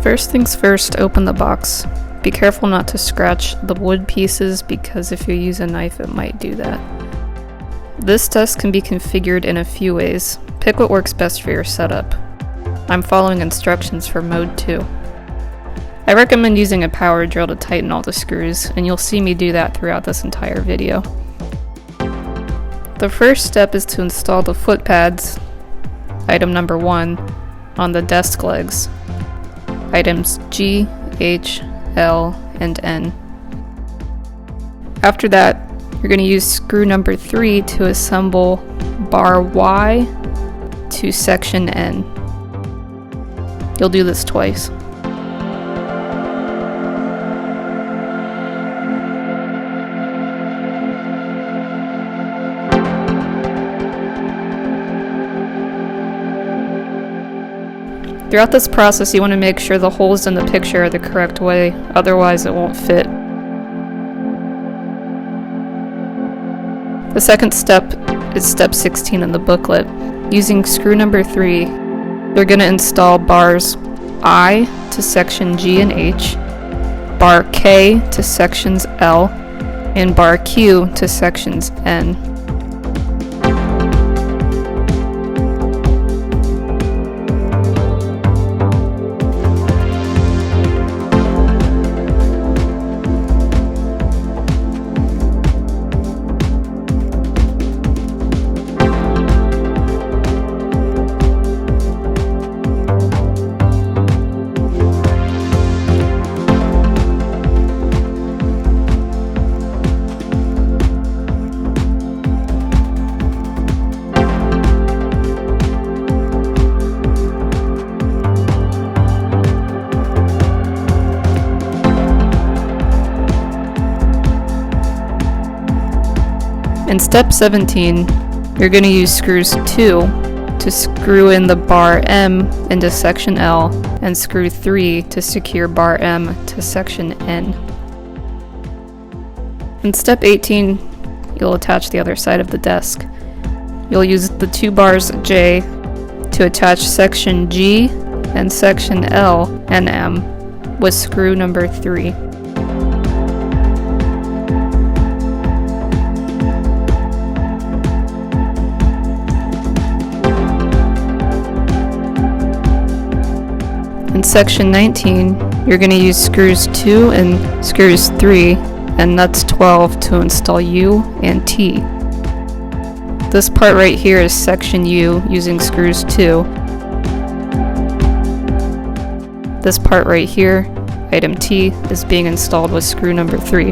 First things first, open the box. Be careful not to scratch the wood pieces because if you use a knife it might do that. This desk can be configured in a few ways. Pick what works best for your setup. I'm following instructions for mode 2. I recommend using a power drill to tighten all the screws, and you'll see me do that throughout this entire video. The first step is to install the foot pads, item number 1, on the desk legs, items G, H, L, and N. After that, you're going to use screw number 3 to assemble bar Y to section N. You'll do this twice. Throughout this process, you want to make sure the holes in the picture are the correct way, otherwise it won't fit. The second step is step 16 in the booklet. Using screw number 3, you're going to install bars I to section G and H, bar K to sections L, and bar Q to sections N. In step 17, you're going to use screws 2 to screw in the bar M into section L, and screw 3 to secure bar M to section N. In step 18, you'll attach the other side of the desk. You'll use the 2 bars J to attach section G and section L and M with screw number 3. In section 19, you're going to use screws 2 and screws 3 and nuts 12 to install U and T. This part right here is section U using screws 2. This part right here, item T, is being installed with screw number 3.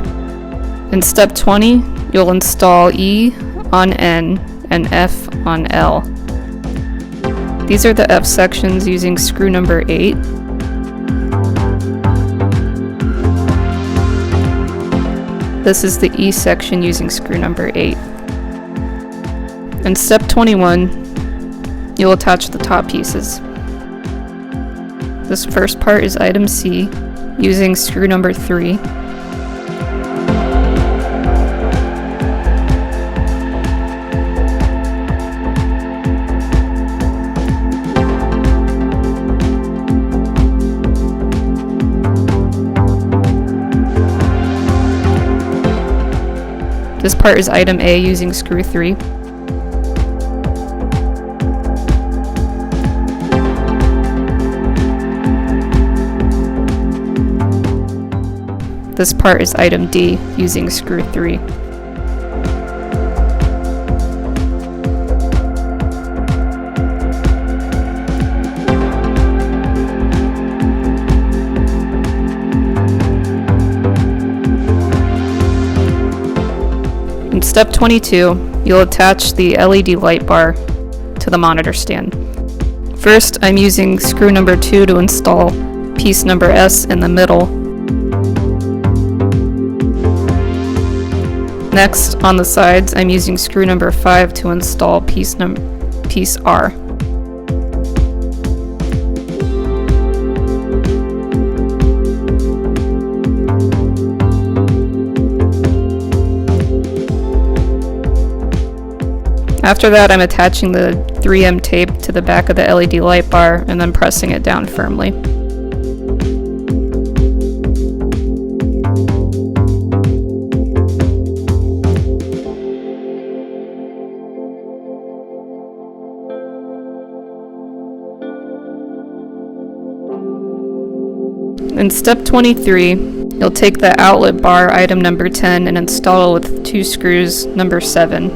In step 20, you'll install E on N and F on L. These are the F sections using screw number 8. This is the E section using screw number 8. In step 21, you'll attach the top pieces. This first part is item C using screw number 3. This part is item A using screw 3. This part is item D using screw 3. In step 22, you'll attach the LED light bar to the monitor stand. First, I'm using screw number 2 to install piece number S in the middle. Next, on the sides, I'm using screw number 5 to install piece R. After that, I'm attaching the 3M tape to the back of the LED light bar and then pressing it down firmly. In step 23, you'll take the outlet bar item number 10 and install it with 2 screws number 7.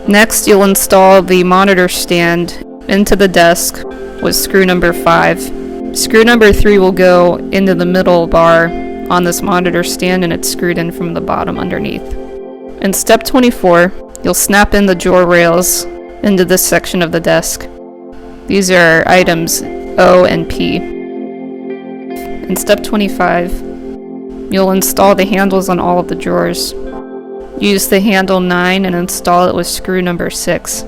Next, you'll install the monitor stand into the desk with screw number 5. Screw number 3 will go into the middle bar on this monitor stand, and it's screwed in from the bottom underneath. In step 24, you'll snap in the drawer rails into this section of the desk. These are items O and P. In step 25, you'll install the handles on all of the drawers. Use the handle 9 and install it with screw number 6.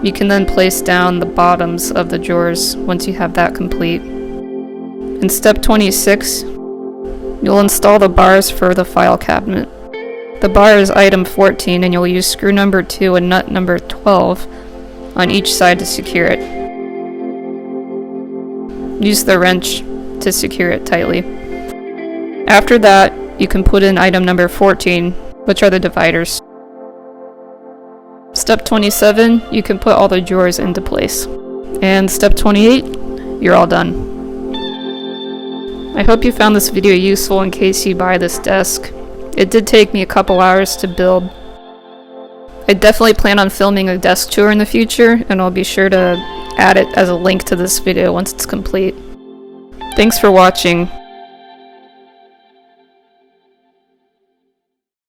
You can then place down the bottoms of the drawers once you have that complete. In step 26, you'll install the bars for the file cabinet. The bar is item 14 and you'll use screw number 2 and nut number 12 on each side to secure it. Use the wrench to secure it tightly. After that, you can put in item number 14, which are the dividers. Step 27, you can put all the drawers into place. And step 28, you're all done. I hope you found this video useful in case you buy this desk. It did take me a couple hours to build. I definitely plan on filming a desk tour in the future, and I'll be sure to add it as a link to this video once it's complete. Thanks for watching.